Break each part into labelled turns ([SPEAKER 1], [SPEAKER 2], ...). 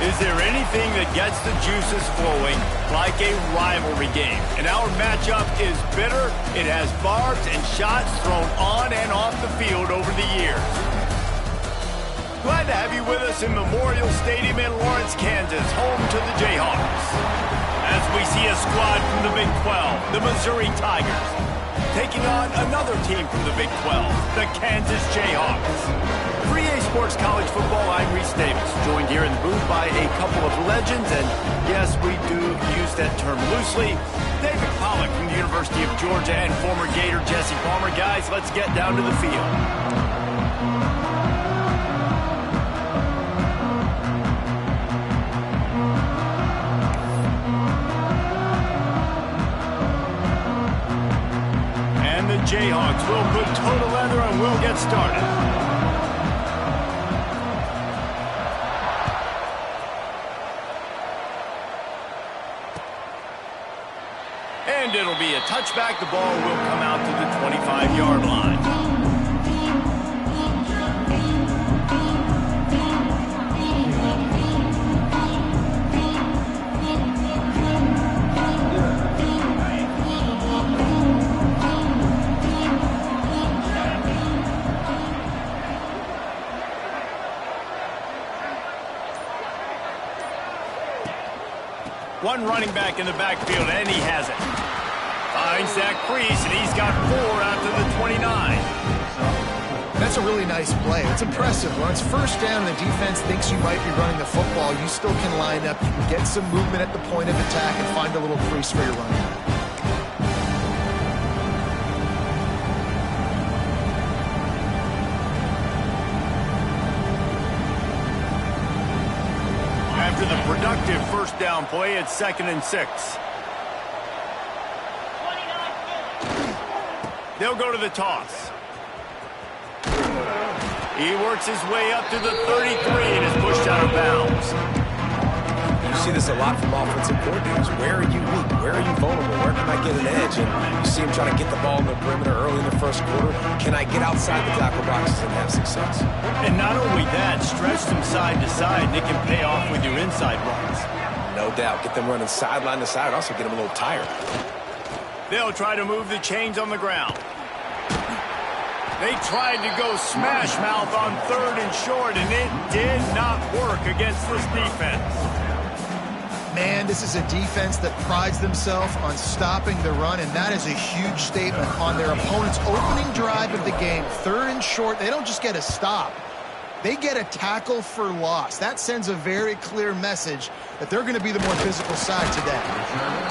[SPEAKER 1] Is there anything that gets the juices flowing like a rivalry game? And our matchup is bitter. It has barbs and shots thrown on and off the field over the years. Glad to have you with us in Memorial Stadium in Lawrence, Kansas, home to the Jayhawks. As we see a squad from the Big 12, the Missouri Tigers, taking on another team from the Big 12, the Kansas Jayhawks. For EA Sports College Football, I'm Reese Davis, joined here in the booth by a couple of legends, and yes, we do use that term loosely. David Pollack from the University of Georgia and former Gator Jesse Palmer. Guys, let's get down to the field. And the Jayhawks will put toe to leather and we'll get started. And it'll be a touchback. The ball will come out to the 25-yard line. One running back in the backfield, and he has it. Finds Zach Priest, and he's got 4 out to the 29.
[SPEAKER 2] That's a really nice play. It's impressive. When it's first down and the defense thinks you might be running the football, you still can line up. You can get some movement at the point of attack and find a little crease for your running back.
[SPEAKER 1] After the productive first down play, it's 2nd and 6. They'll go to the toss. He works his way up to the 33 and is pushed out of bounds.
[SPEAKER 3] You see this a lot from offensive coordinators. Where are you weak? Where are you vulnerable? Where can I get an edge? And you see him trying to get the ball in the perimeter early in the first quarter. Can I get outside the tackle boxes and have success?
[SPEAKER 1] And not only that, stretch them side to side, and it can pay off with your inside runs.
[SPEAKER 3] No doubt. Get them running sideline to side. Also get them a little tired.
[SPEAKER 1] They'll try to move the chains on the ground. They tried to go smash mouth on 3rd and short, and it did not work against this defense.
[SPEAKER 2] Man, this is a defense that prides themselves on stopping the run, and that is a huge statement on their opponent's opening drive of the game. 3rd and short, they don't just get a stop. They get a tackle for loss. That sends a very clear message that they're going to be the more physical side today.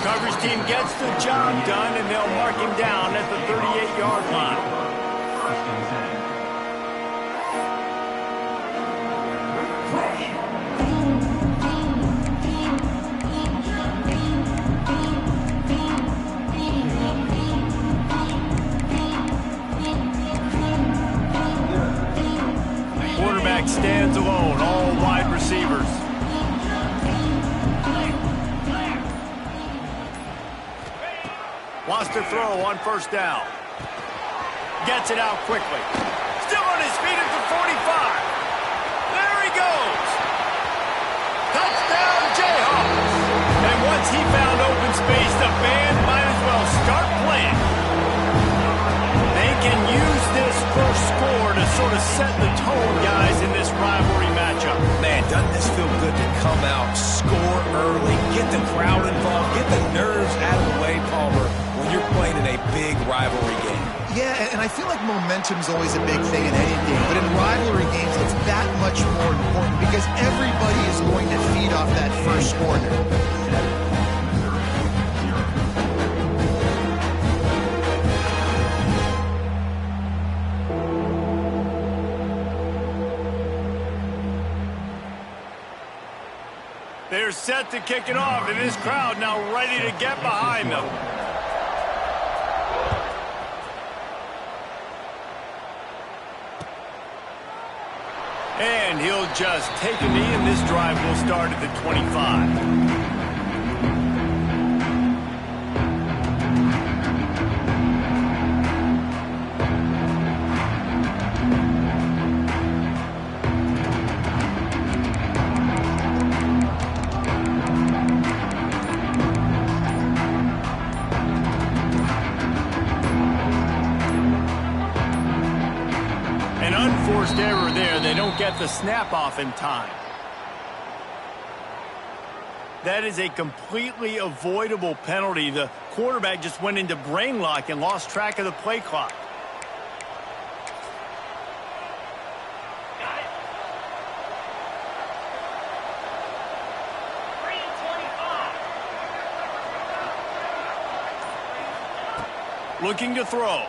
[SPEAKER 1] Coverage team gets the job done, and they'll mark him down at the 38-yard line. Quarterback stands alone, all wide receivers. Wants to throw on first down. Gets it out quickly. Still on his feet at the 45. There he goes. Touchdown, Jayhawks. And once he found open space, the band might as well start playing. They can use this first score to sort of set the tone, guys, in this rivalry matchup.
[SPEAKER 3] Man, doesn't this feel good to come out, score early, get the crowd involved, get the nerves out of the way, Palmer, when you're playing in a big rivalry game?
[SPEAKER 2] Yeah, and I feel like momentum's always a big thing in any game, but in rivalry games, it's that much more important because everybody is going to feed off that first quarter.
[SPEAKER 1] They're set to kick it off, and this crowd now ready to get behind them. And he'll just take a knee, and this drive will start at the 25. there. They don't get the snap off in time. That is a completely avoidable penalty. The quarterback just went into brain lock and lost track of the play clock. Looking to throw.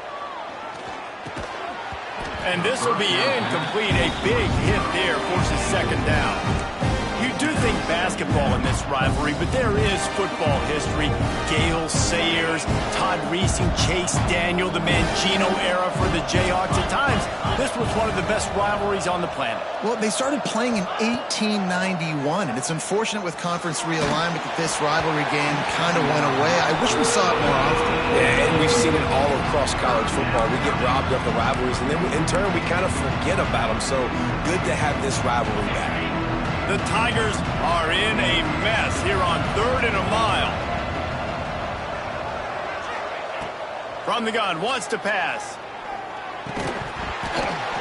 [SPEAKER 1] And this will be incomplete. A big hit there, forces second down. You do think basketball in this rivalry, but there is football history. Gale Sayers, Todd Reesing, Chase Daniel, the Mangino era for the Jayhawks. At times, this was one of the best rivalries on the planet.
[SPEAKER 2] Well, they started playing in 1891, and it's unfortunate with conference realignment that this rivalry game kind of went away. I wish we saw it more often.
[SPEAKER 3] Yeah, and we've seen it all across college football. We get robbed of the rivalries, and then in turn, we kind of forget about them. So good to have this rivalry back.
[SPEAKER 1] The Tigers are in a mess here on 3rd and a mile. From the gun, wants to pass.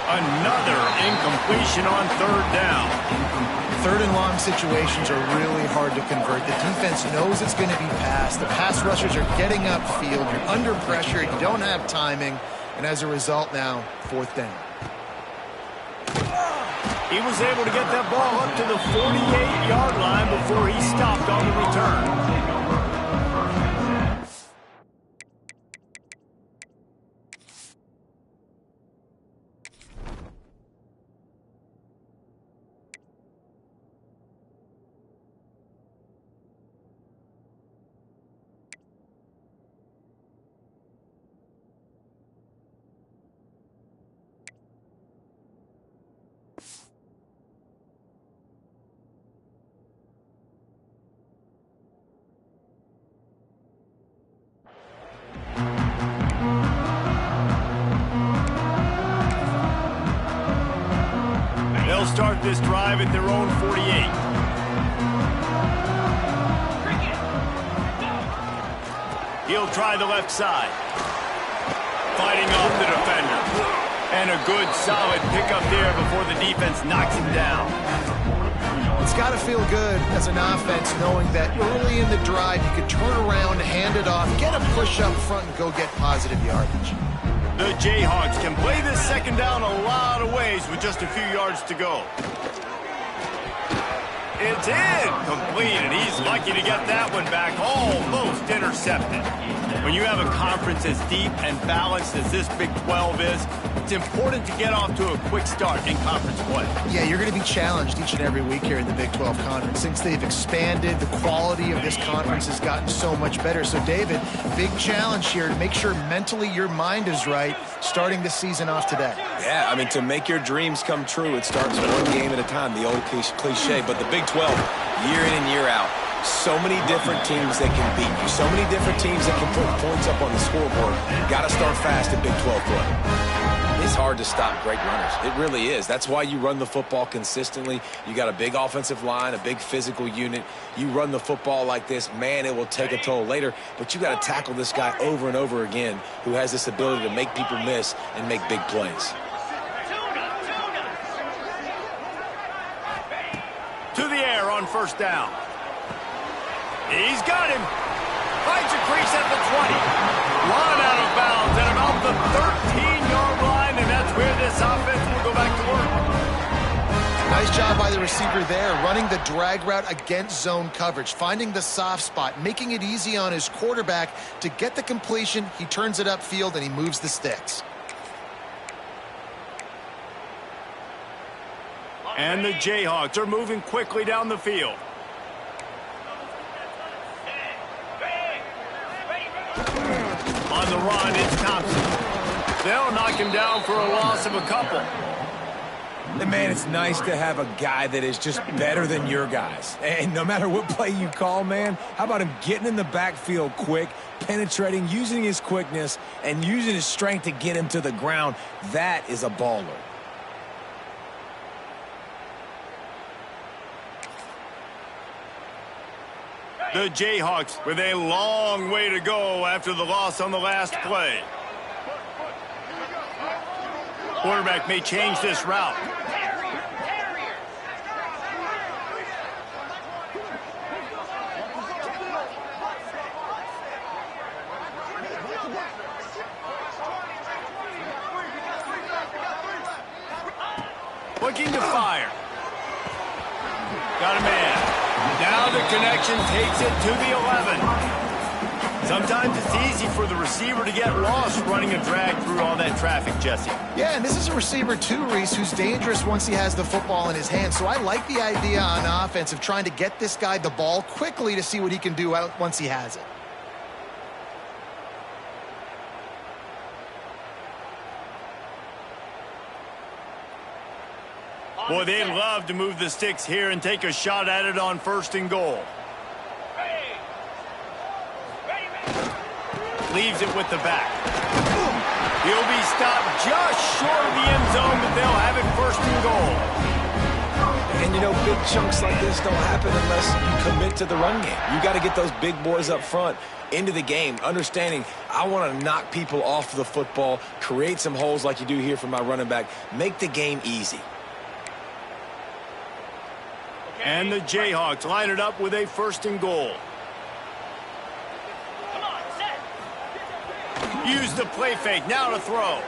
[SPEAKER 1] Another incompletion on 3rd down.
[SPEAKER 2] 3rd and long situations are really hard to convert. The defense knows it's going to be passed. The pass rushers are getting upfield. You're under pressure. You don't have timing. And as a result now, 4th down.
[SPEAKER 1] He was able to get that ball up to the 48-yard line before he stopped on the return. They'll start this drive at their own 48. He'll try the left side. Fighting off the defender. And a good solid pickup there before the defense knocks him down.
[SPEAKER 2] It's got to feel good as an offense knowing that early in the drive you could turn around, hand it off, get a push up front, and go get positive yardage.
[SPEAKER 1] The Jayhawks can play this second down a lot of ways with just a few yards to go. It's incomplete, and he's lucky to get that one back, almost intercepted. When you have a conference as deep and balanced as this Big 12 is, it's important to get off to a quick start in conference play.
[SPEAKER 2] Yeah, you're going to be challenged each and every week here in the Big 12 Conference. Since they've expanded, the quality of this conference has gotten so much better. So, David, big challenge here to make sure mentally your mind is right starting the season off today.
[SPEAKER 3] Yeah, I mean, to make your dreams come true, it starts one game at a time, the old cliche. But the Big 12, year in and year out, so many different teams that can beat you, so many different teams that can put points up on the scoreboard. Got to start fast in Big 12 play. It's hard to stop great runners. It really is. That's why you run the football consistently. You got a big offensive line, a big physical unit. You run the football like this, man, it will take a toll later. But you got to tackle this guy over and over again who has this ability to make people miss and make big plays.
[SPEAKER 1] To the air on 1st down. He's got him. Finds a crease at the 20. Run out of bounds at about the 13-yard line, and that's where this offense will go back to work.
[SPEAKER 2] Nice job by the receiver there, running the drag route against zone coverage, finding the soft spot, making it easy on his quarterback to get the completion. He turns it upfield, and he moves the sticks.
[SPEAKER 1] And the Jayhawks are moving quickly down the field. On the run, it's Thompson. They'll knock him down for a loss of a couple.
[SPEAKER 3] And man, it's nice to have a guy that is just better than your guys. And no matter what play you call, man, how about him getting in the backfield quick, penetrating, using his quickness, and using his strength to get him to the ground? That is a baller.
[SPEAKER 1] The Jayhawks with a long way to go after the loss on the last play. Quarterback may change this route. to fire. Got a man. Now the connection takes it to the 11. Sometimes it's easy for the receiver to get lost running a drag through all that traffic, Jesse.
[SPEAKER 2] Yeah, and this is a receiver too, Reese, who's dangerous once he has the football in his hand. So I like the idea on offense of trying to get this guy the ball quickly to see what he can do once he has it.
[SPEAKER 1] Boy, they'd love to move the sticks here and take a shot at it on 1st and goal. Leaves it with the back. He'll be stopped just short of the end zone, but they'll have it 1st and goal.
[SPEAKER 3] And, you know, big chunks like this don't happen unless you commit to the run game. You got to get those big boys up front into the game, understanding I want to knock people off the football, create some holes like you do here for my running back, make the game easy.
[SPEAKER 1] And the Jayhawks line it up with a 1st and goal. Use the play fake, now to throw.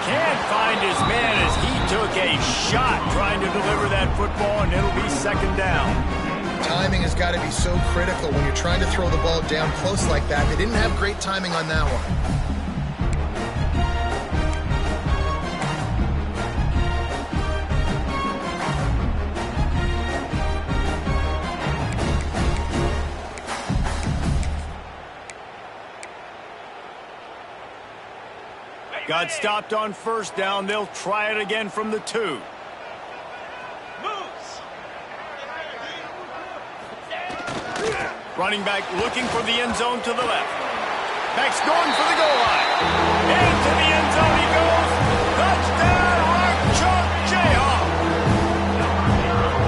[SPEAKER 1] Can't find his man as he took a shot trying to deliver that football, and it'll be 2nd down.
[SPEAKER 2] Timing has got to be so critical when you're trying to throw the ball down close like that. They didn't have great timing on that one.
[SPEAKER 1] Got stopped on 1st down. They'll try it again from the 2. Running back looking for the end zone to the left. Back's going for the goal line. Into the end zone he goes. Touchdown, Rock Chalk Jayhawk.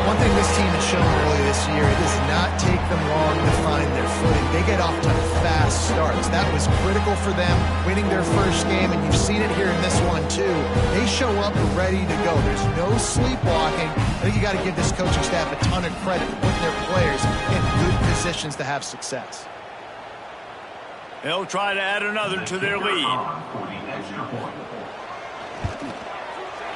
[SPEAKER 2] One thing this team has shown early this year, it does not take them long to find their footing. They get off to fast starts. That was critical for them, winning their 1st game, and you've seen it here in this one too. They show up ready to go. There's no sleepwalking. I think you got to give this coaching staff a ton of credit for putting their players in good positions to have success.
[SPEAKER 1] They'll try to add another to their lead.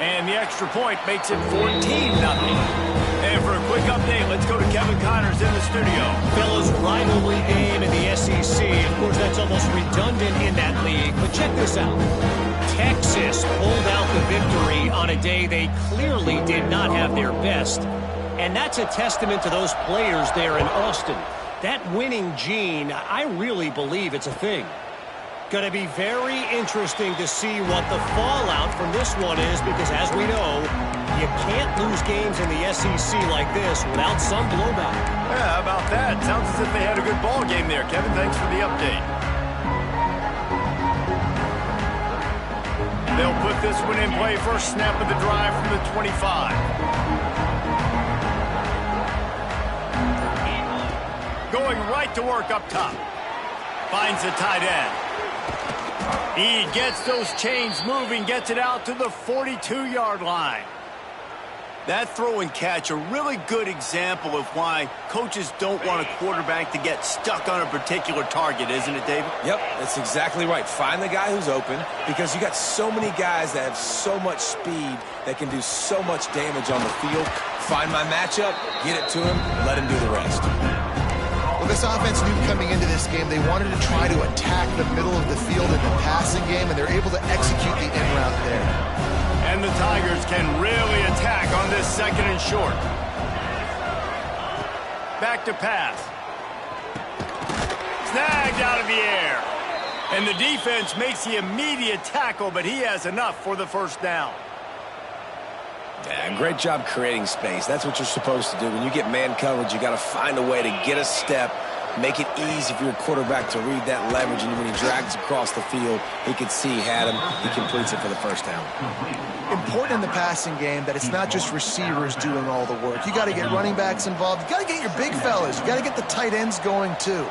[SPEAKER 1] And the extra point makes it 14-0. And for a quick update, let's go to Kevin Connors in the studio.
[SPEAKER 4] Fellas, rivalry game in the SEC. Of course, that's almost redundant in that league. But check this out. Texas pulled out the victory on a day they clearly did not have their best. And that's a testament to those players there in Austin. That winning gene, I really believe it's a thing. Going to be very interesting to see what the fallout from this one is, because as we know, you can't lose games in the SEC like this without some blowback.
[SPEAKER 1] Yeah, how about that? Sounds as if they had a good ball game there. Kevin, thanks for the update. They'll put this one in play. 1st snap of the drive from the 25. Going right to work up top. Finds the tight end. He gets those chains moving, gets it out to the 42-yard line. That throw and catch, a really good example of why coaches don't want a quarterback to get stuck on a particular target, isn't it, David?
[SPEAKER 3] Yep, that's exactly right. Find the guy who's open, because you got so many guys that have so much speed that can do so much damage on the field. Find my matchup, get it to him, and let him do the rest.
[SPEAKER 2] Well, this offense knew coming into this game they wanted to try to attack the middle of the field in the passing game, and they're able to execute the in route there.
[SPEAKER 1] And the Tigers can really attack on this 2nd and short. Back to pass. Snagged out of the air. And the defense makes the immediate tackle, but he has enough for the 1st down.
[SPEAKER 3] Yeah, great job creating space. That's what you're supposed to do. When you get man coverage, you got to find a way to get a step, make it easy for your quarterback to read that leverage, and when he drags across the field, he can see he had him. He completes it for the 1st down.
[SPEAKER 2] Important in the passing game that it's not just receivers doing all the work. You got to get running backs involved. You got to get your big fellas. You got to get the tight ends going too.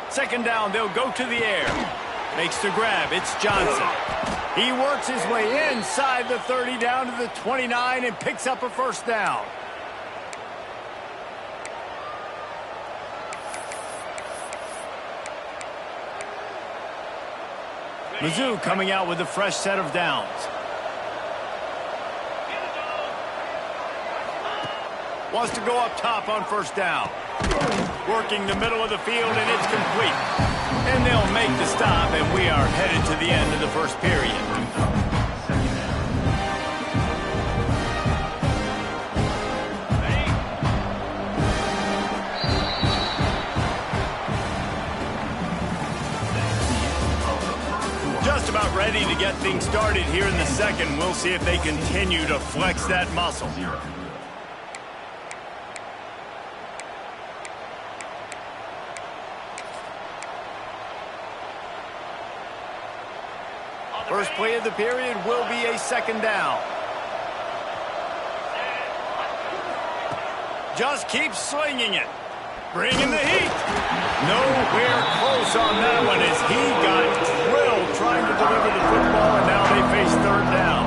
[SPEAKER 1] Second down, they'll go to the air. Makes the grab. It's Johnson. He works his way inside the 30 down to the 29 and picks up a 1st down. Mizzou coming out with a fresh set of downs. Wants to go up top on first down. Working the middle of the field, and it's complete. And they'll make the stop, and we are headed to the end of the first period. Just about ready to get things started here in the second. We'll see if they continue to flex that muscle. First play of the period will be a second down. Just keep slinging it. Bringing the heat. Nowhere close on that one as he got drilled trying to deliver the football, and now they face third down.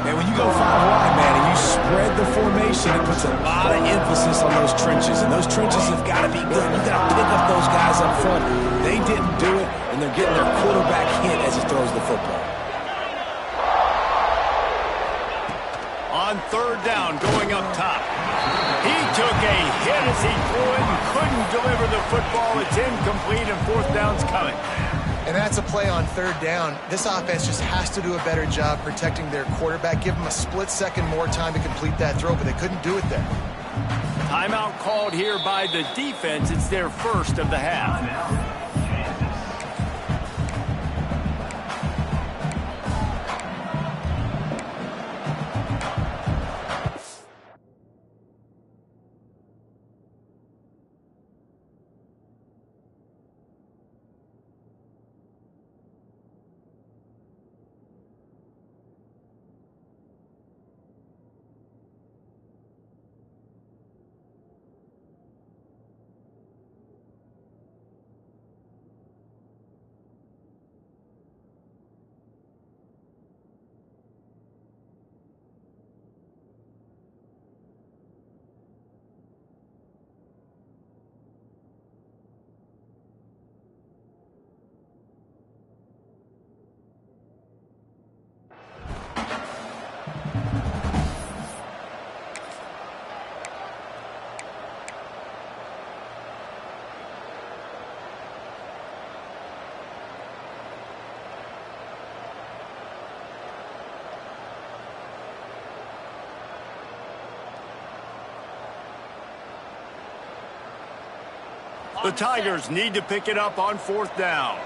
[SPEAKER 3] And when you go 5 wide, man, and you spread the formation, it puts a lot of emphasis on those trenches. And those trenches have got to be good. You've got to pick up those guys up front. They didn't do it, and they're getting their quarterback hit as he throws the football.
[SPEAKER 1] On third down, going up top. He took a hit as he threw it and couldn't deliver the football. It's incomplete, and fourth down's coming.
[SPEAKER 2] And that's a play on third down. This offense just has to do a better job protecting their quarterback. Give them a split second more time to complete that throw, but they couldn't do it there.
[SPEAKER 1] Timeout called here by the defense. It's their first of the half. The Tigers need to pick it up on fourth down.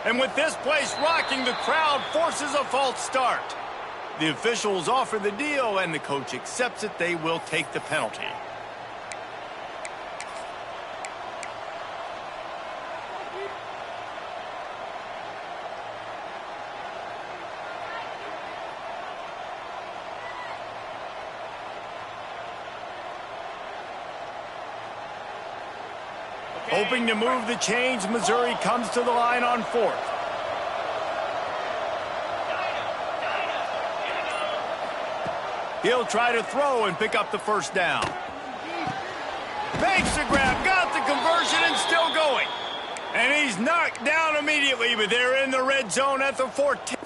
[SPEAKER 1] And with this place rocking, the crowd forces a false start. The officials offer the deal, and the coach accepts it. They will take the penalty. Hoping to move the chains, Missouri comes to the line on fourth. He'll try to throw and pick up the first down. Makes the grab, got the conversion, and still going. And he's knocked down immediately, but they're in the red zone at the 14.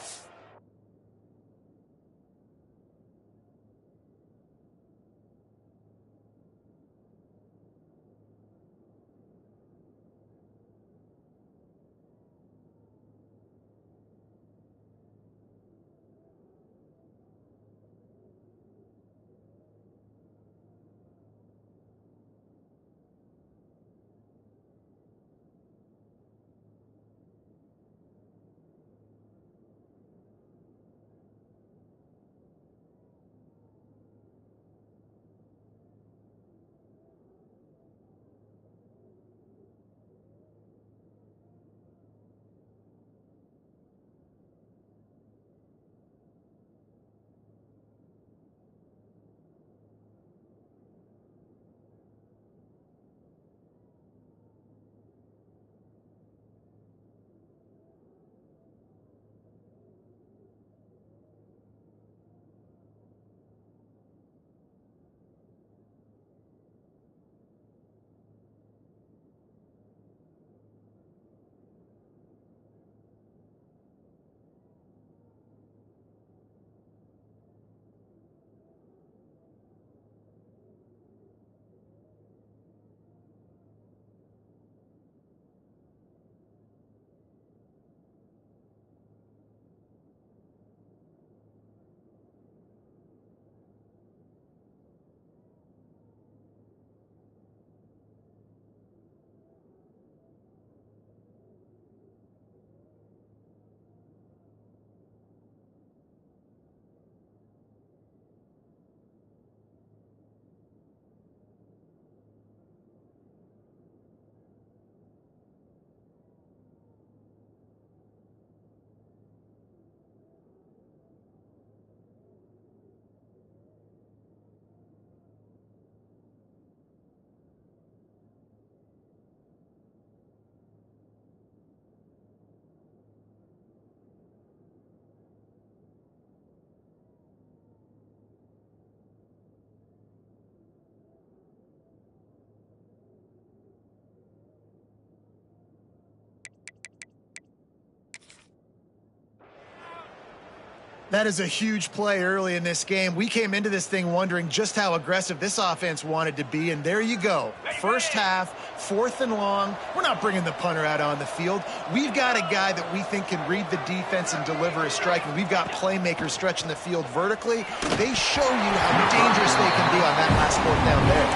[SPEAKER 2] That is a huge play early in this game. We came into this thing wondering just how aggressive this offense wanted to be, and there you go. First half, 4th and long. We're not bringing the punter out on the field. We've got a guy that we think can read the defense and deliver a strike, and we've got playmakers stretching the field vertically. They show you how dangerous they can be on that last 4th down there.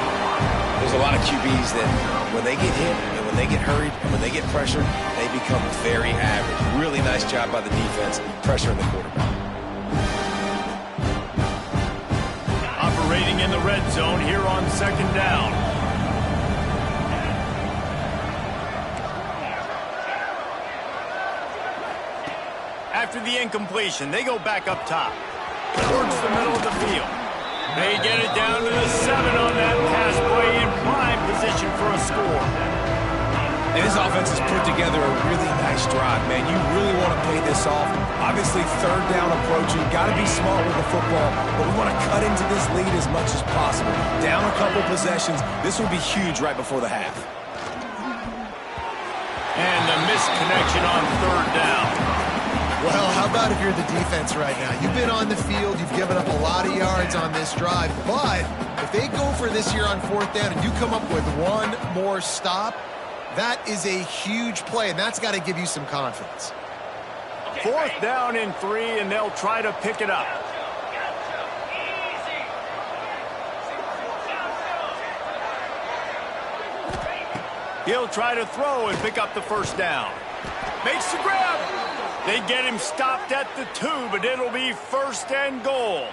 [SPEAKER 3] There's a lot of QBs that when they get hit and when they get hurried and when they get pressured, they become very average. Really nice job by the defense pressuring the quarterback.
[SPEAKER 1] Operating in the red zone here on 2nd down. After the incompletion, they go back up top. Towards the middle of the field. They get it down to the 7 on that pass play in prime position for a score.
[SPEAKER 3] And this offense has put together a really nice drive, man. You really want to pay this off. Obviously, 3rd down approaching. Got to be smart with the football, but we want to cut into this lead as much as possible. Down a couple possessions. This will be huge right before the half.
[SPEAKER 1] And the misconnection on 3rd down.
[SPEAKER 2] Well, how about if you're the defense right now? You've been on the field, you've given up a lot of yards on this drive, but if they go for this here on 4th down and you come up with one more stop, that is a huge play, and that's got to give you some confidence.
[SPEAKER 1] 4th down and 3, and they'll try to pick it up. He'll try to throw and pick up the 1st down. Makes the grab. They get him stopped at the 2, but it'll be 1st and goal.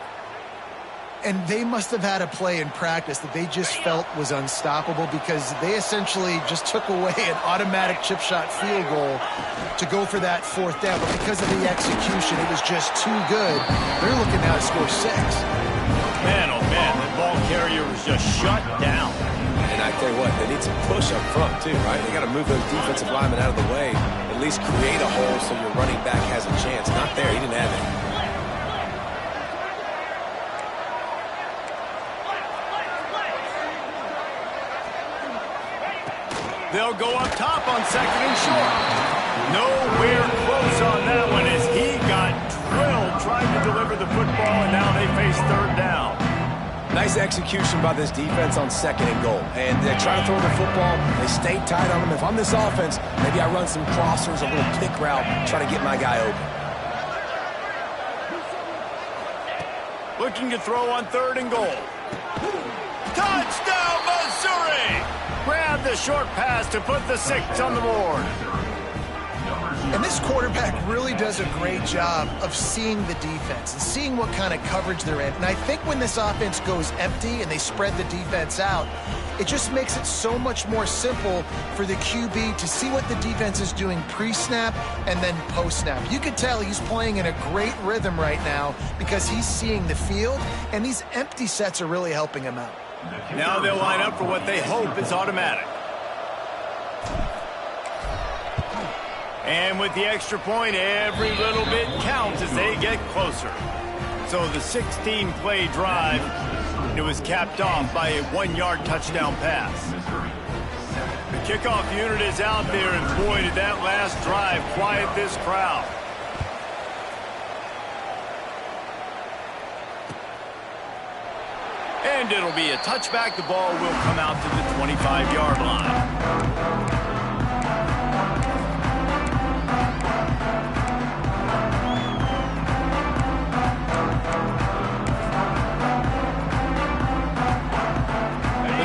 [SPEAKER 2] And they must have had a play in practice that they just felt was unstoppable because they essentially just took away an automatic chip shot field goal to go for that 4th down. But because of the execution, it was just too good. They're looking now to score 6.
[SPEAKER 1] Man, oh man, the ball carrier was just shut down.
[SPEAKER 3] And I tell you what, they need some push up front too, right? They got to move those defensive linemen out of the way, at least create a hole so your running back has a chance. Not there, he didn't have it.
[SPEAKER 1] They'll go up top on 2nd and short. Nowhere close on that one as he got drilled trying to deliver the football, and now they face 3rd down.
[SPEAKER 3] Nice execution by this defense on 2nd and goal. And they try to throw the football. They stay tight on them. If I'm this offense, maybe I run some crossers, a little pick route, try to get my guy open.
[SPEAKER 1] Looking to throw on 3rd and goal. Touchdown, Missouri! Grab the short pass to put the 6 on the board.
[SPEAKER 2] And this quarterback really does a great job of seeing the defense and seeing what kind of coverage they're in. And I think when this offense goes empty and they spread the defense out, it just makes it so much more simple for the QB to see what the defense is doing pre-snap and then post-snap. You can tell he's playing in a great rhythm right now because he's seeing the field, and these empty sets are really helping him out.
[SPEAKER 1] Now they'll line up for what they hope is automatic. And with the extra point, every little bit counts as they get closer. So the 16-play drive, it was capped off by a 1-yard touchdown pass. The kickoff unit is out there, and boy, did that last drive quiet this crowd. And it'll be a touchback. The ball will come out to the 25-yard line.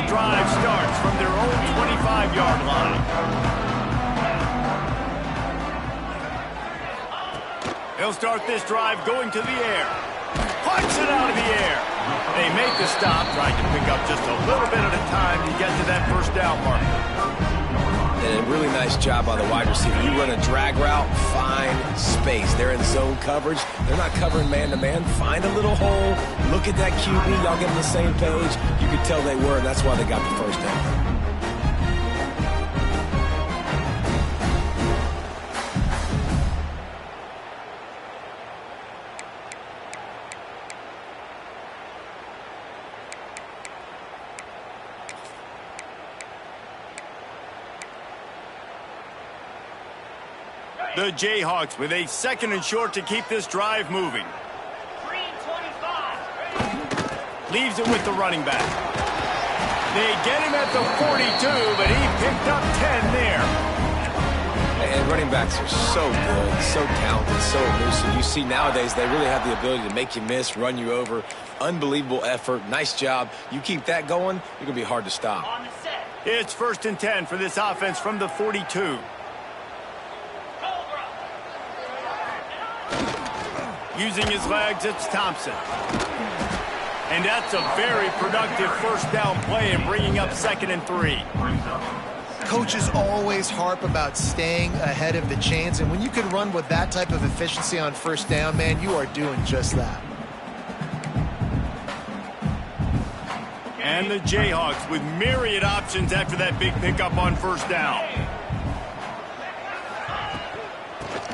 [SPEAKER 1] Drive starts from their own 25-yard line. They'll start this drive going to the air. Punch it out of the air. They make the stop, trying to pick up just a little bit at a time to get to that 1st down marker.
[SPEAKER 3] And a really nice job by the wide receiver. You run a drag route, find space. They're in zone coverage. They're not covering man-to-man. Find a little hole. Look at that QB. Y'all get on the same page. You could tell they were, and that's why they got the 1st down.
[SPEAKER 1] The Jayhawks with a 2nd and short to keep this drive moving. Leaves it with the running back. They get him at the 42, but he picked up 10 there.
[SPEAKER 3] And running backs are so good, so talented, so elusive. You see nowadays they really have the ability to make you miss, run you over. Unbelievable effort. Nice job. You keep that going, you're going to be hard to stop.
[SPEAKER 1] It's 1st and 10 for this offense from the 42. Using his legs, it's Thompson. And that's a very productive first down play and bringing up 2nd and 3.
[SPEAKER 2] Coaches always harp about staying ahead of the chains, and when you can run with that type of efficiency on first down, man, you are doing just that.
[SPEAKER 1] And the Jayhawks with myriad options after that big pickup on first down.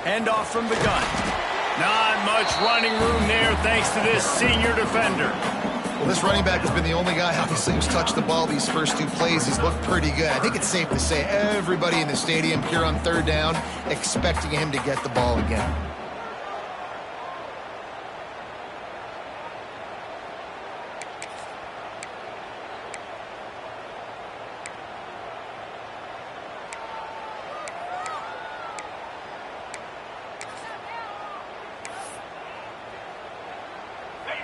[SPEAKER 1] Handoff from the gun. Not much running room there thanks to this senior defender.
[SPEAKER 2] Well, this running back has been the only guy, obviously, who's touched the ball these first 2 plays. He's looked pretty good. I think it's safe to say everybody in the stadium here on 3rd down expecting him to get the ball again.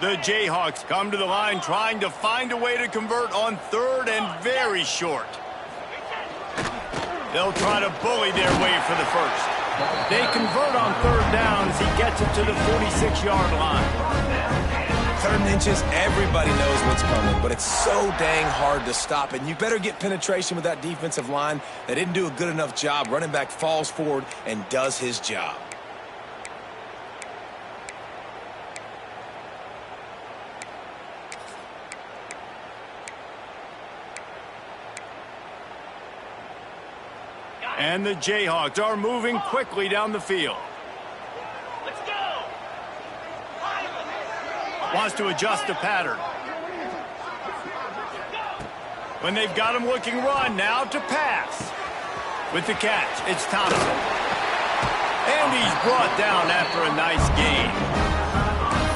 [SPEAKER 1] The Jayhawks come to the line trying to find a way to convert on 3rd and very short. They'll try to bully their way for the first. They convert on 3rd down as he gets it to the 46-yard line.
[SPEAKER 3] 3rd and inches, everybody knows what's coming, but it's so dang hard to stop. And you better get penetration with that defensive line. They didn't do a good enough job. Running back falls forward and does his job.
[SPEAKER 1] And the Jayhawks are moving quickly down the field.
[SPEAKER 5] Let's go.
[SPEAKER 1] Wants to adjust the pattern. When they've got him looking run, now to pass. With the catch, it's Thompson. And he's brought down after a nice gain.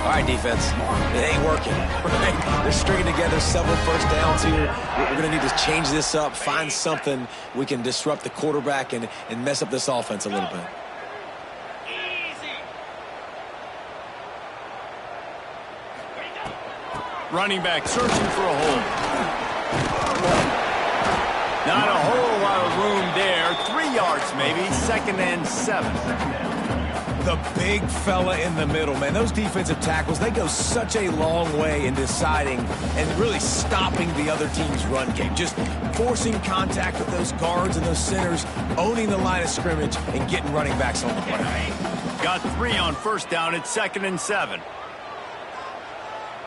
[SPEAKER 3] All right, defense, it ain't working. Right? They're stringing together several first downs here. We're going to need to change this up, find something we can disrupt the quarterback and mess up this offense a little bit.
[SPEAKER 5] Easy.
[SPEAKER 1] Running back searching for a hole. Not a whole lot of room there. 3 yards maybe, 2nd and 7.
[SPEAKER 3] The big fella in the middle, man. Those defensive tackles, they go such a long way in deciding and really stopping the other team's run game. Just forcing contact with those guards and those centers, owning the line of scrimmage, and getting running backs on the play.
[SPEAKER 1] Got 3 on first down at 2nd and 7.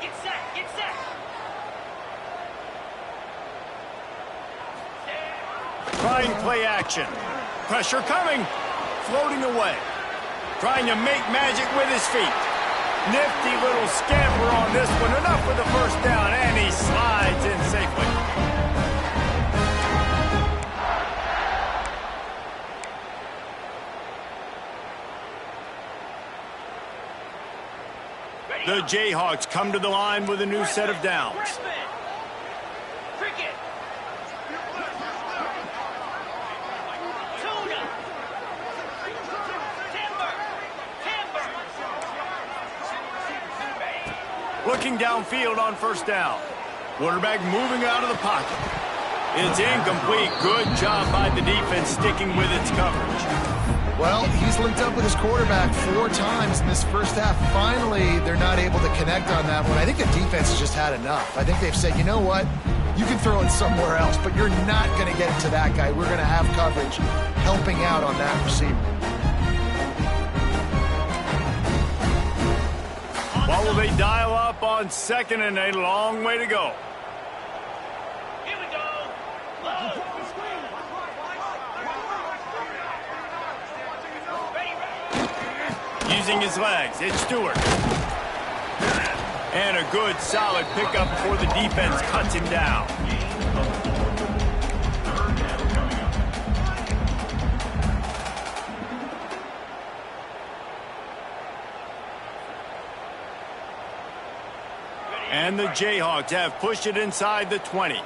[SPEAKER 5] Get set. Get set.
[SPEAKER 1] Trying play action. Pressure coming. Floating away. Trying to make magic with his feet. Nifty little scamper on this one. Enough for the first down, and he slides in safely. The Jayhawks come to the line with a new set of downs.
[SPEAKER 5] Cricket. Tuna.
[SPEAKER 1] Looking downfield on first down. Quarterback moving out of the pocket. It's incomplete. Good job by the defense sticking with its coverage.
[SPEAKER 2] Well, he's linked up with his quarterback 4 times in this first half. Finally, they're not able to connect on that one. I think the defense has just had enough. I think they've said, you know what? You can throw it somewhere else, but you're not going to get it to that guy. We're going to have coverage helping out on that receiver.
[SPEAKER 1] What will they dial up on 2nd and a long way to go?
[SPEAKER 5] Here we go. Low.
[SPEAKER 1] Using his legs, it's Stewart. And a good, solid pickup before the defense cuts him down. And And the Jayhawks have pushed it inside the 20.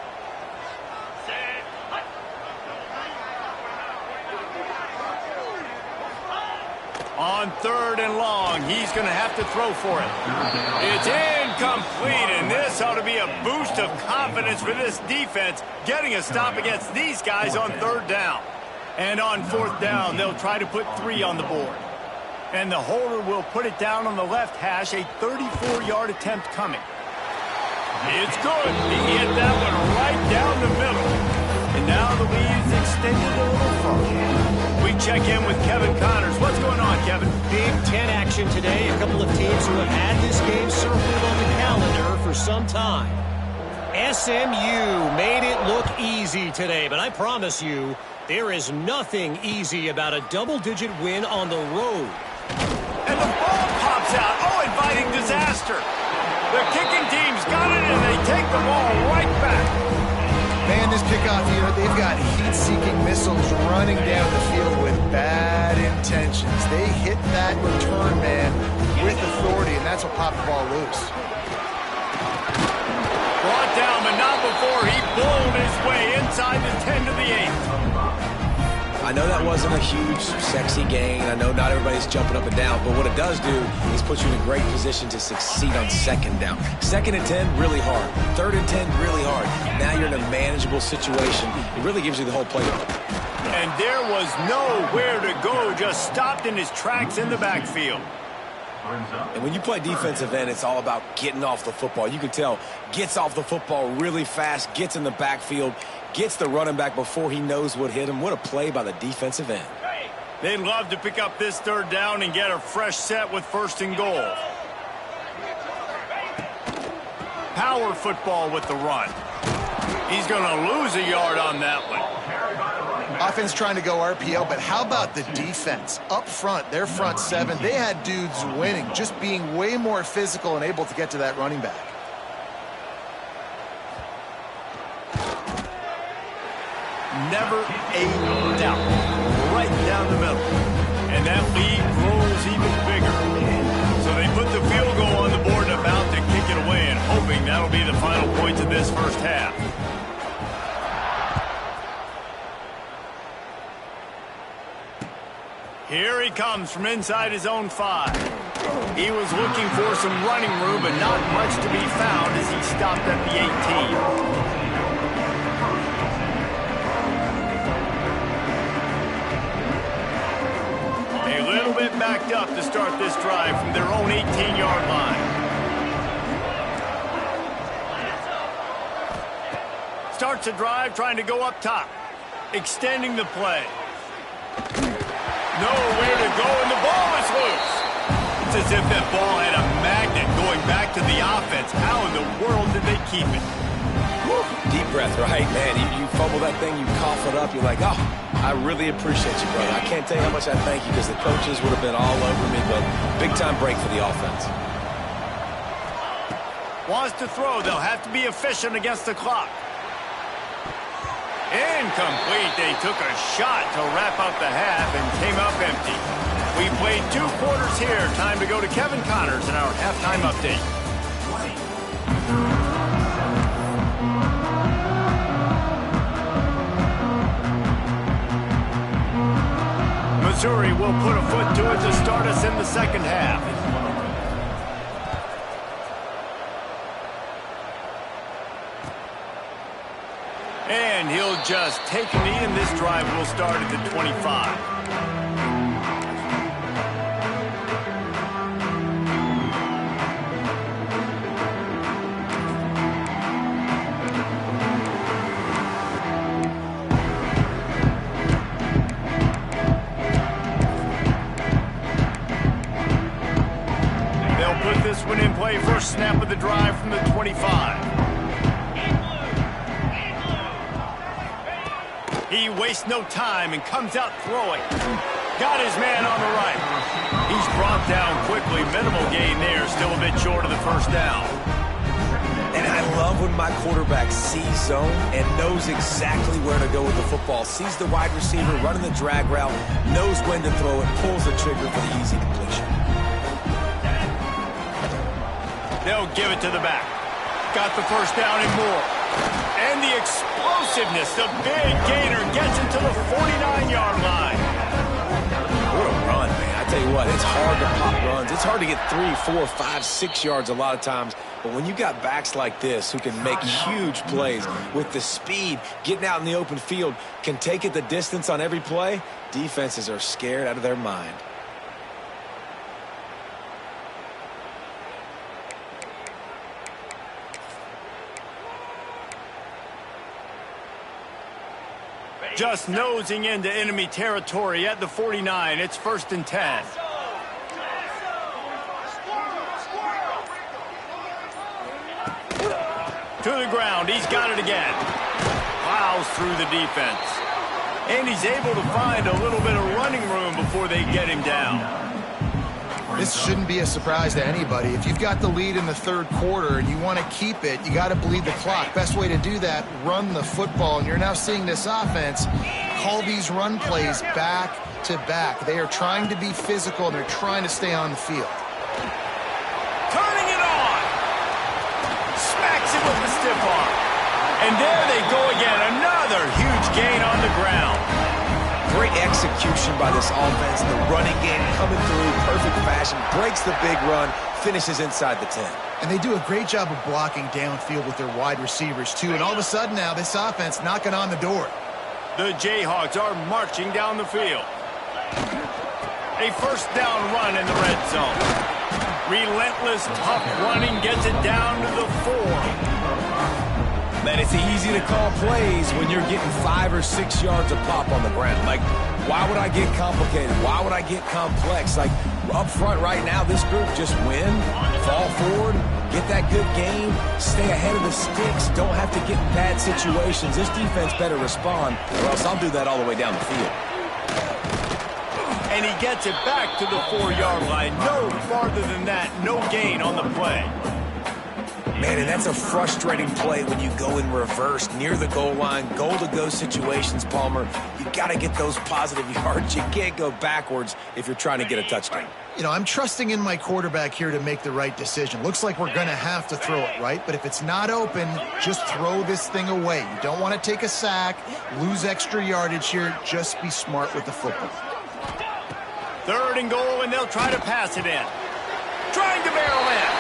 [SPEAKER 1] On 3rd and long, he's going to have to throw for it. It's incomplete, and this ought to be a boost of confidence for this defense, getting a stop against these guys on 3rd down. And on 4th down, they'll try to put 3 on the board. And the holder will put it down on the left hash, a 34-yard attempt coming. It's good. He hit that one right down the middle. And now the lead is extended a little further. We check in with Kevin Connors. What's going on, Kevin?
[SPEAKER 4] Big Ten action today. A couple of teams who have had this game circled on the calendar for some time. SMU made it look easy today, but I promise you, there is nothing easy about a double-digit win on the road.
[SPEAKER 1] And the ball pops out. Oh, inviting disaster. The kicking team's got it, and they take the ball right back.
[SPEAKER 2] Man, this kickoff unit, they've got heat-seeking missiles running down the field with bad intentions. They hit that return man with authority, and that's what popped the ball loose.
[SPEAKER 1] Brought down, but not before he bowled his way inside the 10 to the 8.
[SPEAKER 3] I know that wasn't a huge, sexy gain. I know not everybody's jumping up and down, but what it does do is put you in a great position to succeed on 2nd down. 2nd and 10, really hard. 3rd and 10, really hard. Now you're in a manageable situation. It really gives you the whole playbook.
[SPEAKER 1] And there was nowhere to go, just stopped in his tracks in the backfield.
[SPEAKER 3] And when you play defensive end, it's all about getting off the football. You can tell, gets off the football really fast, gets in the backfield, gets the running back before he knows what hit him. What a play by the defensive end.
[SPEAKER 1] They'd love to pick up this 3rd down and get a fresh set with 1st and goal. Power football with the run. He's going to lose a yard on that one.
[SPEAKER 2] Offense trying to go RPO, but how about the defense? Up front, their front 7, they had dudes winning, just being way more physical and able to get to that running back.
[SPEAKER 1] Never a doubt. Right down the middle. And that lead grows even bigger. So they put the field goal on the board and about to kick it away and hoping that'll be the final point of this first half. Here he comes from inside his own 5. He was looking for some running room, but not much to be found as he stopped at the 18. Backed up to start this drive from their own 18-yard line. Starts a drive trying to go up top. Extending the play. Nowhere to go, and the ball is loose. It's as if that ball had a magnet going back to the offense. How in the world did they keep it?
[SPEAKER 3] Woo. Deep breath, right, man. You fumble that thing, you cough it up, you're like, oh, I really appreciate you, brother. I can't tell you how much I thank you because the coaches would have been all over me, but big-time break for the offense.
[SPEAKER 1] Wants to throw. They'll have to be efficient against the clock. Incomplete. They took a shot to wrap up the half and came up empty. We played 2 quarters here. Time to go to Kevin Connors in our halftime update. Missouri will put a foot to it to start us in the 2nd half. And he'll just take a knee, and this drive will start at the 25. One in play, first snap of the drive from the 25. He wastes no time and comes out throwing. Got his man on the right. He's brought down quickly. Minimal gain there, still a bit short of the 1st down.
[SPEAKER 3] And I love when my quarterback sees zone and knows exactly where to go with the football. Sees the wide receiver running the drag route, knows when to throw it, pulls the trigger for the easy completion.
[SPEAKER 1] They'll give it to the back. got the first down and more. And the explosiveness, the big gainer gets him to the 49-yard line.
[SPEAKER 3] What a run, man. I tell you what, it's hard to pop runs. It's hard to get 3, 4, 5, 6 yards a lot of times. But when you got backs like this who can make huge plays with the speed, getting out in the open field, can take it the distance on every play, defenses are scared out of their mind.
[SPEAKER 1] Just nosing into enemy territory at the 49. It's 1st and 10. To the ground. He's got it again. Plows through the defense. And he's able to find a little bit of running room before they get him down.
[SPEAKER 2] This shouldn't be a surprise to anybody. If you've got the lead in the 3rd quarter and you want to keep it, you got to bleed the clock. Best way to do that, run the football. And you're now seeing this offense call these run plays back to back. They are trying to be physical, and they're trying to stay on the field.
[SPEAKER 1] Turning it on. Smacks it with the stiff arm. And there they go again. Another huge gain on the ground.
[SPEAKER 3] Great execution by this offense. The running game coming through, perfect fashion, breaks the big run, finishes inside the 10.
[SPEAKER 2] And they do a great job of blocking downfield with their wide receivers, too. And all of a sudden now, this offense knocking on the door.
[SPEAKER 1] The Jayhawks are marching down the field. A 1st down run in the red zone. Relentless, tough running gets it down to the 4.
[SPEAKER 3] Man, it's easy to call plays when you're getting 5 or 6 yards of pop on the ground. Like, why would I get complicated? Why would I get complex? Like, up front right now, this group just win, fall forward, get that good game, stay ahead of the sticks, don't have to get in bad situations. This defense better respond, or else I'll do that all the way down the field.
[SPEAKER 1] And he gets it back to the 4-yard line. No farther than that, no gain on the play.
[SPEAKER 3] Man, and that's a frustrating play when you go in reverse near the goal line, goal-to-go situations, Palmer. You got to get those positive yards. You can't go backwards if you're trying to get a touchdown.
[SPEAKER 2] You know, I'm trusting in my quarterback here to make the right decision. Looks like we're going to have to throw it, right? But if it's not open, just throw this thing away. You don't want to take a sack, lose extra yardage here. Just be smart with the football.
[SPEAKER 1] 3rd and goal, and they'll try to pass it in. Trying to barrel in.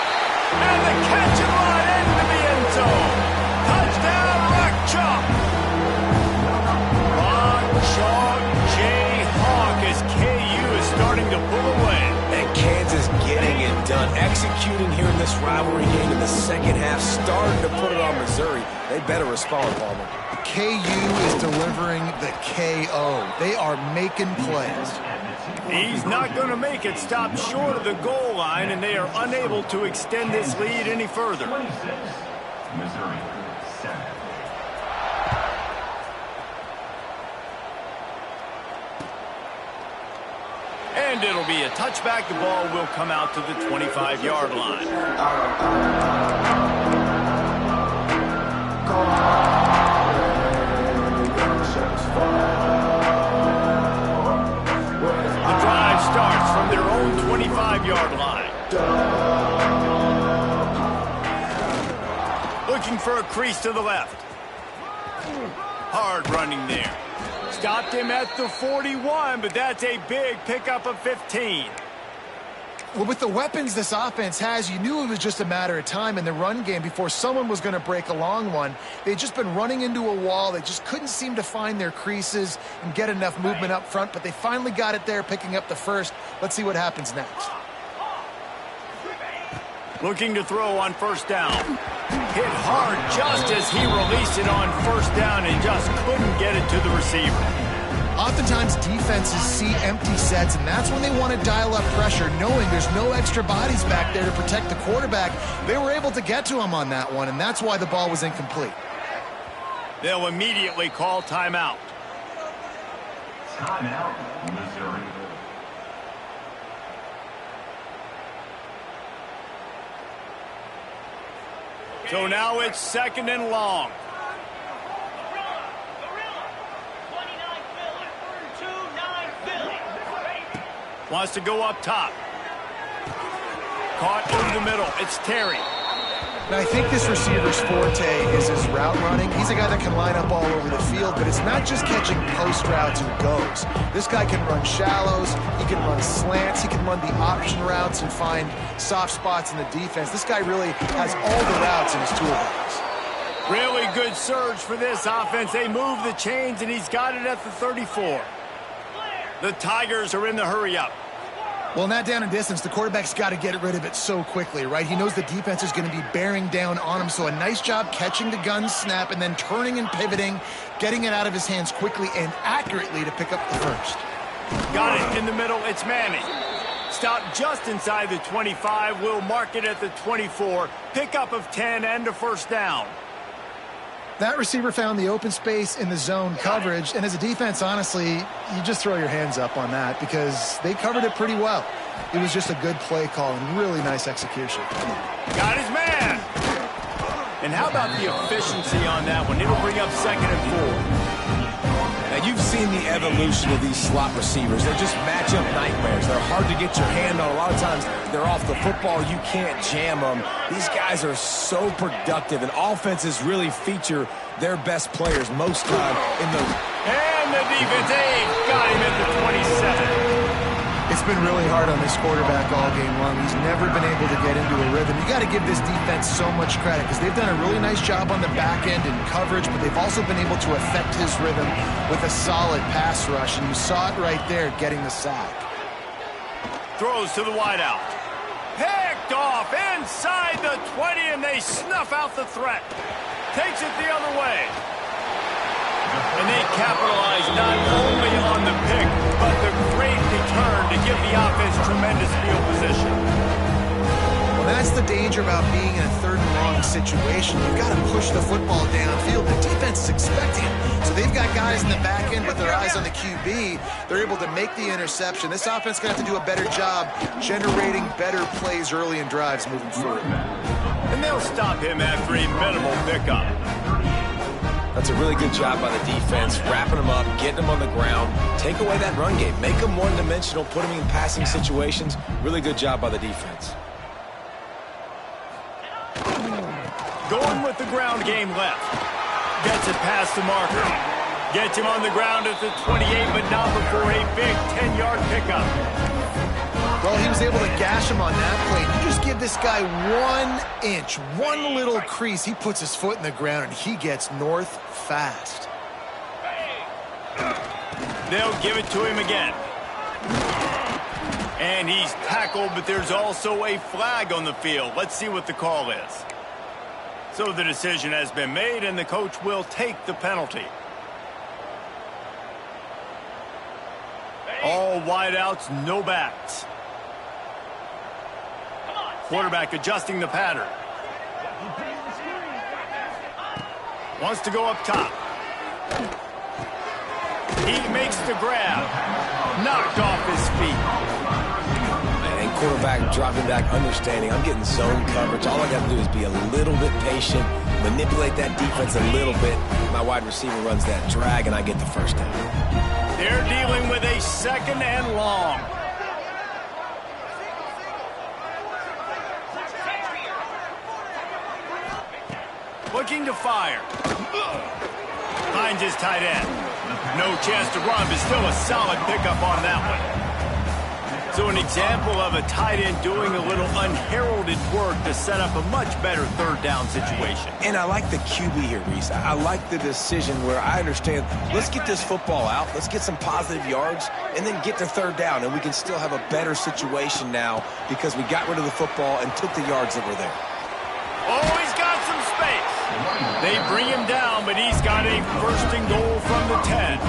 [SPEAKER 1] And the catch and run into the end zone. Touchdown, Rock Chalk. Rock Chalk Jayhawk as KU is starting to pull away.
[SPEAKER 3] And Kansas getting it done. Executing here in this rivalry game in the 2nd half. Starting to put it on Missouri. They better respond, Palmer.
[SPEAKER 2] KU is delivering the KO. They are making plays.
[SPEAKER 1] He's not going to make it. Stop short of the goal line, and they are unable to extend this lead any further.
[SPEAKER 6] Missouri 7.
[SPEAKER 1] And it'll be a touchback. The ball will come out to the 25-yard line. The drive starts from their own 25-yard line. Looking for a crease to the left. Hard running there. Stopped him at the 41, but that's a big pickup of 15.
[SPEAKER 2] Well, with the weapons this offense has, you knew it was just a matter of time in the run game before someone was going to break a long one. They'd just been running into a wall. They just couldn't seem to find their creases and get enough movement up front, but they finally got it there, picking up the first. Let's see what happens next.
[SPEAKER 1] Looking to throw on 1st down. Hit hard just as he released it on 1st down and just couldn't get it to the receiver.
[SPEAKER 2] Oftentimes, defenses see empty sets, and that's when they want to dial up pressure, knowing there's no extra bodies back there to protect the quarterback. They were able to get to him on that one, and that's why the ball was incomplete.
[SPEAKER 1] They'll immediately call timeout.
[SPEAKER 6] Timeout, Missouri.
[SPEAKER 1] So now it's 2nd and long. Wants to go up top. Caught over the middle. It's Terry.
[SPEAKER 2] And I think this receiver's forte is his route running. He's a guy that can line up all over the field, but it's not just catching post routes and goes. This guy can run shallows, he can run slants, he can run the option routes and find soft spots in the defense. This guy really has all the routes in his toolbox.
[SPEAKER 1] Really good surge for this offense. They move the chains, and he's got it at the 34. The Tigers are in the hurry-up.
[SPEAKER 2] Well, in that down and distance, the quarterback's got to get rid of it so quickly, right? He knows the defense is going to be bearing down on him, so a nice job catching the gun snap and then turning and pivoting, getting it out of his hands quickly and accurately to pick up the first.
[SPEAKER 1] Got it in the middle. It's Manning. Stop just inside the 25. We'll mark it at the 24. Pickup of 10 and a first down.
[SPEAKER 2] That receiver found the open space in the zone coverage, and as a defense, honestly, you just throw your hands up on that because they covered it pretty well. It was just a good play call and really nice execution.
[SPEAKER 1] Got his man. And how about the efficiency on that one? It'll bring up 2nd and 4.
[SPEAKER 3] Now, you've seen the evolution of these slot receivers. They're just matchup nightmares. They're hard to get your hand on. A lot of times, they're off the football. You can't jam them. These guys are so productive, and offenses really feature their best players most time in the...
[SPEAKER 1] And the defense got him at the 27.
[SPEAKER 2] It's been really hard on this quarterback all game long. He's never been able to get into a rhythm. You got to give this defense so much credit because they've done a really nice job on the back end in coverage, but they've also been able to affect his rhythm with a solid pass rush, and you saw it right there getting the sack.
[SPEAKER 1] Throws to the wideout. Picked off inside the 20, and they snuff out the threat. Takes it the other way. And they capitalize not only on the pick, but the great return to give the offense tremendous field position.
[SPEAKER 2] Well, that's the danger about being in a 3rd and long situation. You've got to push the football downfield. The defense is expecting it. So they've got guys in the back end with their eyes on the QB. They're able to make the interception. This offense is going to have to do a better job generating better plays early in drives moving forward.
[SPEAKER 1] And they'll stop him after a minimal pickup.
[SPEAKER 3] That's a really good job by the defense, wrapping them up, getting them on the ground, take away that run game, make them one-dimensional, put them in passing situations. Really good job by the defense.
[SPEAKER 1] Going with the ground game left. Gets it past the marker. Gets him on the ground at the 28, but not before a big 10-yard pickup.
[SPEAKER 2] Well, he was able to gash him on that play. You just give this guy 1 inch, one little crease. He puts his foot in the ground, and he gets north fast.
[SPEAKER 1] They'll give it to him again. And he's tackled, but there's also a flag on the field. Let's see what the call is. So the decision has been made, and the coach will take the penalty. All wideouts, no backs. Quarterback adjusting the pattern. Wants to go up top. He makes the grab. Knocked off his feet.
[SPEAKER 3] And quarterback dropping back, understanding I'm getting zone coverage. All I got to do is be a little bit patient, manipulate that defense a little bit. My wide receiver runs that drag, and I get the first down.
[SPEAKER 1] They're dealing with a 2nd and long. Looking to fire. Finds his tight end. No chance to run, but still a solid pickup on that one. So an example of a tight end doing a little unheralded work to set up a much better 3rd down situation.
[SPEAKER 3] And I like the QB here, Reese. I like the decision where I understand, let's get this football out, let's get some positive yards, and then get to 3rd down, and we can still have a better situation now because we got rid of the football and took the yards that were there.
[SPEAKER 1] Oh, he's got some space. They bring him down, but he's got a 1st and goal from the 10.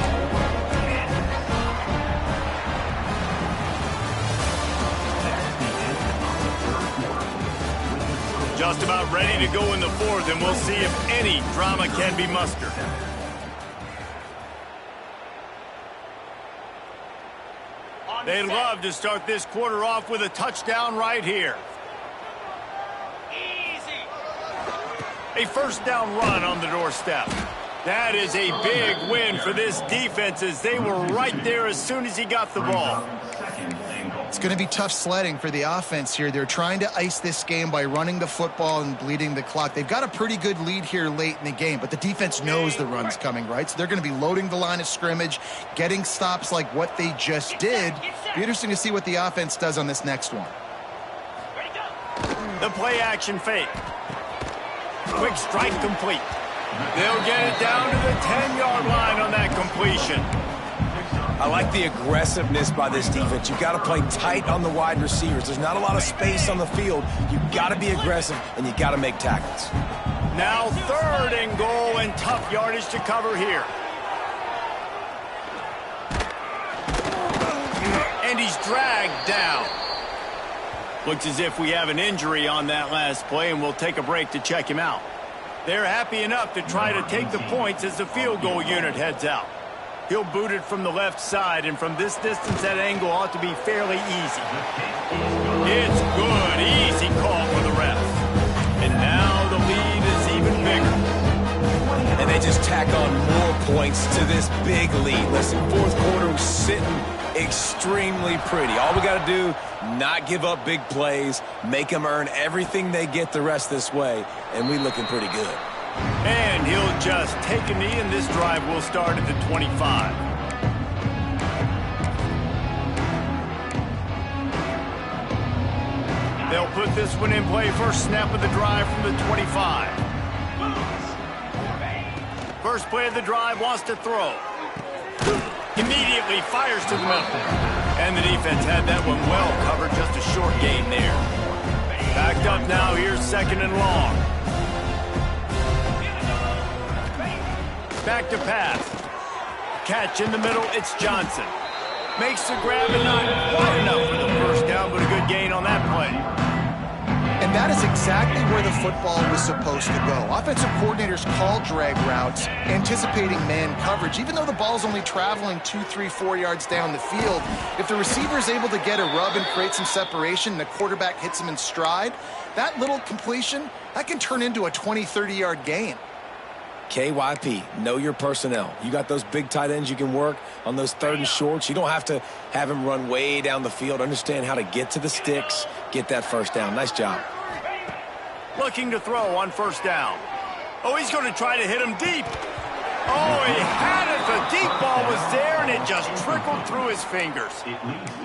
[SPEAKER 1] Just about ready to go in the 4th, and we'll see if any drama can be mustered. They'd love to start this quarter off with a touchdown right here. A 1st down run on the doorstep. That is a big win for this defense as they were right there as soon as he got the ball.
[SPEAKER 6] 2nd and goal.
[SPEAKER 2] It's going to be tough sledding for the offense here. They're trying to ice this game by running the football and bleeding the clock. They've got a pretty good lead here late in the game, but the defense knows the run's coming, right? So they're going to be loading the line of scrimmage, getting stops like what they just did. Be interesting to see what the offense does on this next one.
[SPEAKER 5] Ready, go.
[SPEAKER 1] The play action fake. Quick strike complete. They'll get it down to the 10-yard line on that completion.
[SPEAKER 3] I like the aggressiveness by this defense. You've got to play tight on the wide receivers. There's not a lot of space on the field. You've got to be aggressive, and you've got to make tackles.
[SPEAKER 1] Now 3rd and goal and tough yardage to cover here. And he's dragged down. Looks as if we have an injury on that last play, and we'll take a break to check him out. They're happy enough to try to take the points as the field goal unit heads out. He'll boot it from the left side, and from this distance, that angle ought to be fairly easy. It's good. Easy call for the ref. And now the lead is even bigger.
[SPEAKER 3] And they just tack on more points to this big lead. Listen, 4th quarter was sitting extremely pretty. All we got to do, not give up big plays, make them earn everything they get the rest this way, and we looking pretty good.
[SPEAKER 1] And he'll just take a knee, and this drive will start at the 25. They'll put this one in play. First snap of the drive from the 25. First play of the drive, wants to throw. Immediately fires to the middle. And the defense had that one well covered, just a short gain there. Backed up now, here's 2nd and long. Back to pass. Catch in the middle, it's Johnson. Makes the grab and not quite enough for the first down, but a good gain on that play.
[SPEAKER 2] And that is exactly where the football was supposed to go. Offensive coordinators call drag routes, anticipating man coverage. Even though the ball's only traveling 2, 3, 4 yards down the field, if the receiver is able to get a rub and create some separation and the quarterback hits him in stride, that little completion, that can turn into a 20, 30-yard gain.
[SPEAKER 3] KYP, know your personnel. You got those big tight ends you can work on those 3rd and shorts. You don't have to have him run way down the field. Understand how to get to the sticks, get that first down. Nice job.
[SPEAKER 1] Looking to throw on 1st down. Oh, he's going to try to hit him deep. Oh, he had it. The deep ball was there, and it just trickled through his fingers.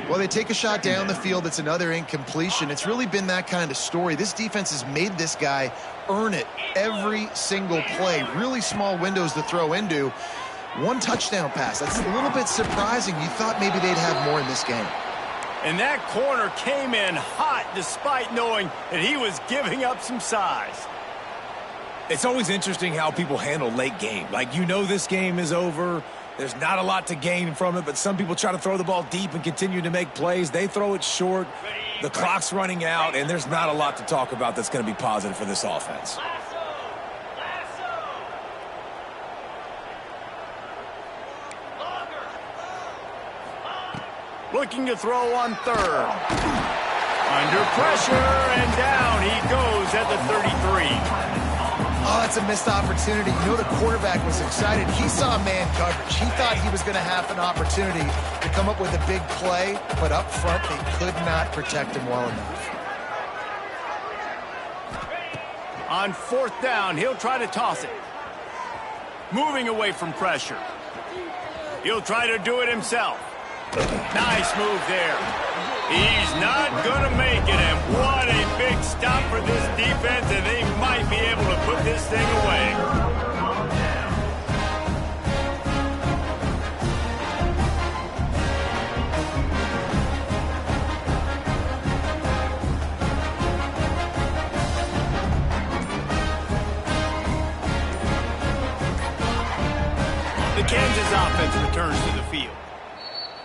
[SPEAKER 2] Well, they take a shot down the field. It's another incompletion. It's really been that kind of story. This defense has made this guy earn it every single play. Really small windows to throw into. 1 touchdown pass. That's a little bit surprising. You thought maybe they'd have more in this game.
[SPEAKER 1] And that corner came in hot despite knowing that he was giving up some size.
[SPEAKER 3] It's always interesting how people handle late game. Like, you know this game is over. There's not a lot to gain from it, but some people try to throw the ball deep and continue to make plays. They throw it short. The clock's running out, and there's not a lot to talk about that's going to be positive for this offense.
[SPEAKER 1] Looking to throw on 3rd. Under pressure, and down he goes at the 33.
[SPEAKER 2] Oh, that's a missed opportunity. You know the quarterback was excited. He saw man coverage. He thought he was going to have an opportunity to come up with a big play, but up front they could not protect him well enough.
[SPEAKER 1] On 4th down, he'll try to toss it. Moving away from pressure. He'll try to do it himself. Nice move there. He's not going to make it, and what a big stop for this defense, and they might be able to put this thing away. The Kansas offense returns to the field.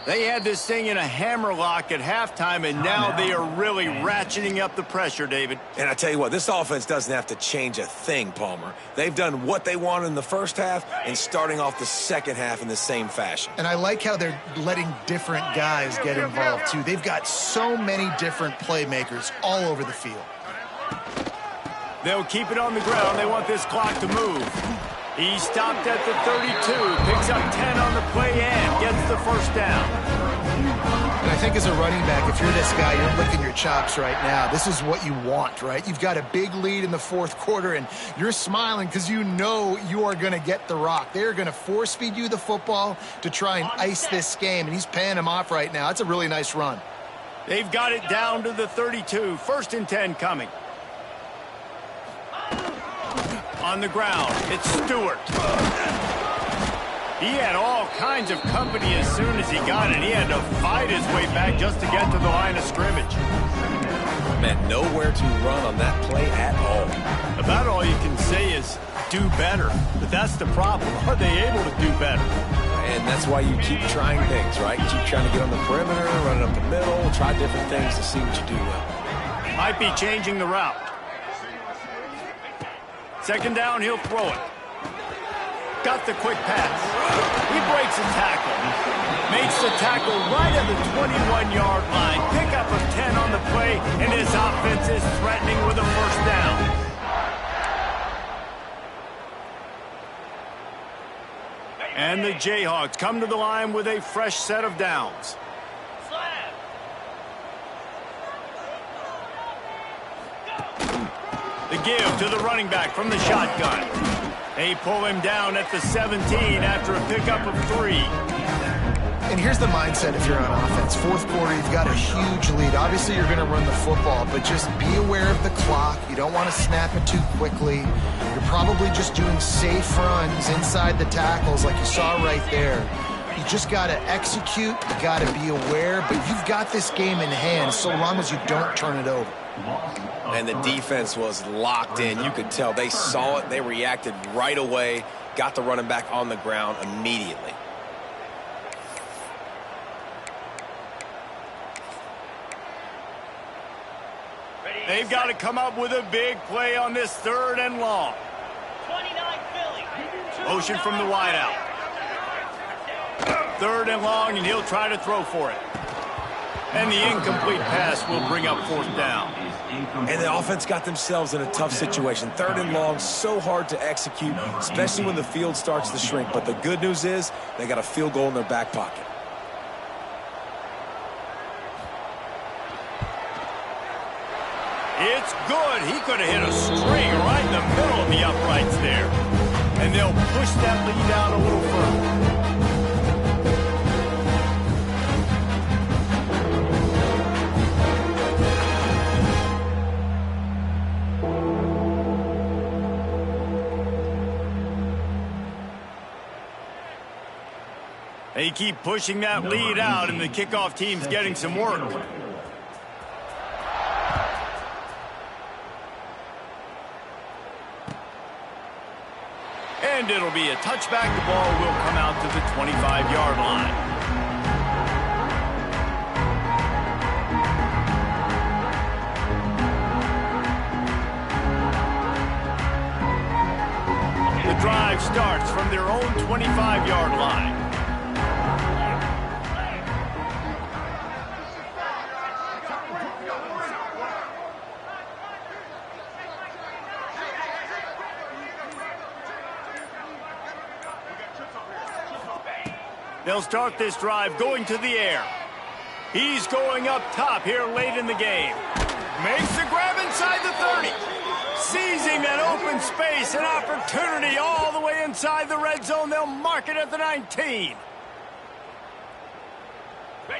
[SPEAKER 1] They had this thing in a hammerlock at halftime, and now they are really ratcheting up the pressure, David.
[SPEAKER 3] And I tell you what, this offense doesn't have to change a thing, Palmer. They've done what they wanted in the first half and starting off the second half in the same fashion.
[SPEAKER 2] And I like how they're letting different guys get involved, too. They've got so many different playmakers all over the field.
[SPEAKER 1] They'll keep it on the ground. They want this clock to move. He stopped at the 32, picks up 10 on the play and gets the first down.
[SPEAKER 2] And I think as a running back, if you're this guy, you're licking your chops right now. This is what you want, right? You've got a big lead in the fourth quarter, and you're smiling because you know you are going to get the rock. They're going to force-feed you the football to try and ice this game, and he's paying him off right now. That's a really nice run.
[SPEAKER 1] They've got it down to the 32. 1st and 10 coming. On the ground, it's Stewart. He had all kinds of company as soon as he got it. He had to fight his way back just to get to the line of scrimmage.
[SPEAKER 3] Man, nowhere to run on that play at all.
[SPEAKER 1] About all you can say is do better. But that's the problem. Are they able to do better?
[SPEAKER 3] And that's why you keep trying things, right? You keep trying to get on the perimeter, run it up the middle, try different things to see what you do well.
[SPEAKER 1] Might be changing the route. 2nd down, he'll throw it. Got the quick pass. He breaks a tackle. Makes the tackle right at the 21-yard line. Pickup of 10 on the play, and his offense is threatening with a 1st down. And the Jayhawks come to the line with a fresh set of downs. The give to the running back from the shotgun. They pull him down at the 17 after a pickup of 3.
[SPEAKER 2] And here's the mindset if you're on offense. Fourth quarter, you've got a huge lead. Obviously, you're going to run the football, but just be aware of the clock. You don't want to snap it too quickly. You're probably just doing safe runs inside the tackles like you saw right there. You just got to execute. You got to be aware, but you've got this game in hand so long as you don't turn it over.
[SPEAKER 3] And the defense was locked in. You could tell they saw it. They reacted right away. Got the running back on the ground immediately.
[SPEAKER 1] They've got to come up with a big play on this 3rd and long.
[SPEAKER 5] 29 Philly.
[SPEAKER 1] Motion from the wideout. 3rd and long, and he'll try to throw for it. And the incomplete pass will bring up 4th down.
[SPEAKER 3] And the offense got themselves in a tough situation. 3rd and long, so hard to execute, especially when the field starts to shrink. But the good news is they got a field goal in their back pocket.
[SPEAKER 1] It's good. He could have hit a string right in the middle of the uprights there. And they'll push that lead out a little further. They keep pushing that lead out, and the kickoff team's getting some work. And it'll be a touchback. The ball will come out to the 25-yard line. The drive starts from their own 25-yard line. They'll start this drive going to the air. He's going up top here late in the game. Makes the grab inside the 30. Seizing that open space, an opportunity all the way inside the red zone. They'll mark it at the 19.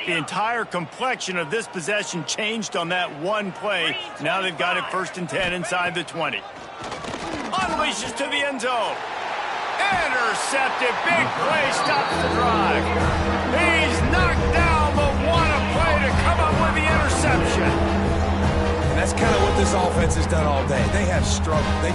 [SPEAKER 1] The entire complexion of this possession changed on that one play. Now they've got it 1st and 10 inside the 20. Unleashes to the end zone. Intercepted. Big play stops the drive. He's knocked down, but what a play to come up with the interception.
[SPEAKER 3] And that's kind of what this offense has done all day. They have struggled. They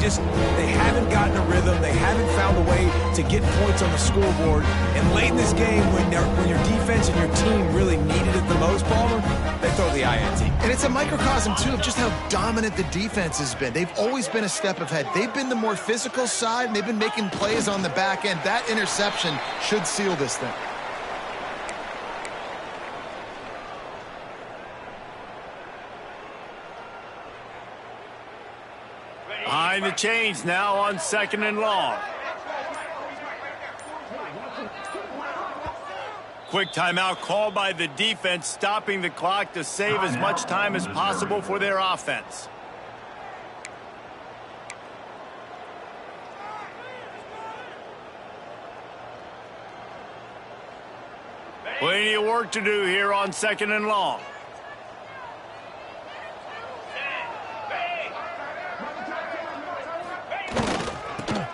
[SPEAKER 3] haven't gotten a rhythm. They haven't found a way to get points on the scoreboard. And late in this game, when your defense and your team really needed it the most, Palmer, they throw the INT.
[SPEAKER 2] And it's a microcosm, too, of just how dominant the defense has been. They've always been a step ahead. They've been the more physical side, and they've been making plays on the back end. That interception should seal this thing.
[SPEAKER 1] Behind the chains now on 2nd and long. Quick timeout called by the defense, stopping the clock to save as much time as possible for their offense. Plenty of work to do here on 2nd and long.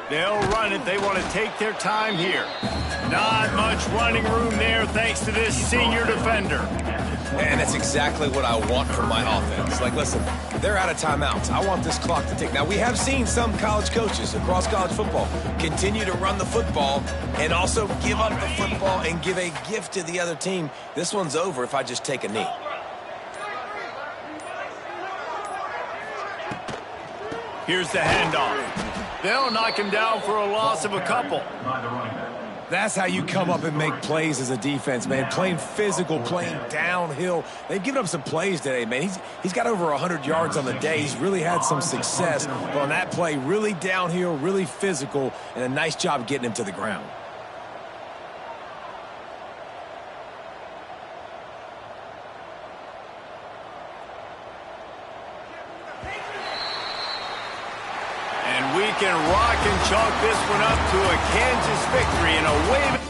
[SPEAKER 1] They'll run it. They want to take their time here. Not much running room there thanks to this senior defender.
[SPEAKER 3] And that's exactly what I want from my offense. Like, listen, they're out of timeouts. I want this clock to tick. Now, we have seen some college coaches across college football continue to run the football and also give up the football and give a gift to the other team. This one's over if I just take a knee.
[SPEAKER 1] Here's the handoff. They'll knock him down for a loss of a couple.
[SPEAKER 3] That's how you come up and make plays as a defense, man. Playing physical, playing downhill. They've given up some plays today, man. He's got over 100 yards on the day. He's really had some success. But on that play, really downhill, really physical, and a nice job getting him to the ground.
[SPEAKER 1] And we can rock and chalk this one up to a Kansas victory in a wave.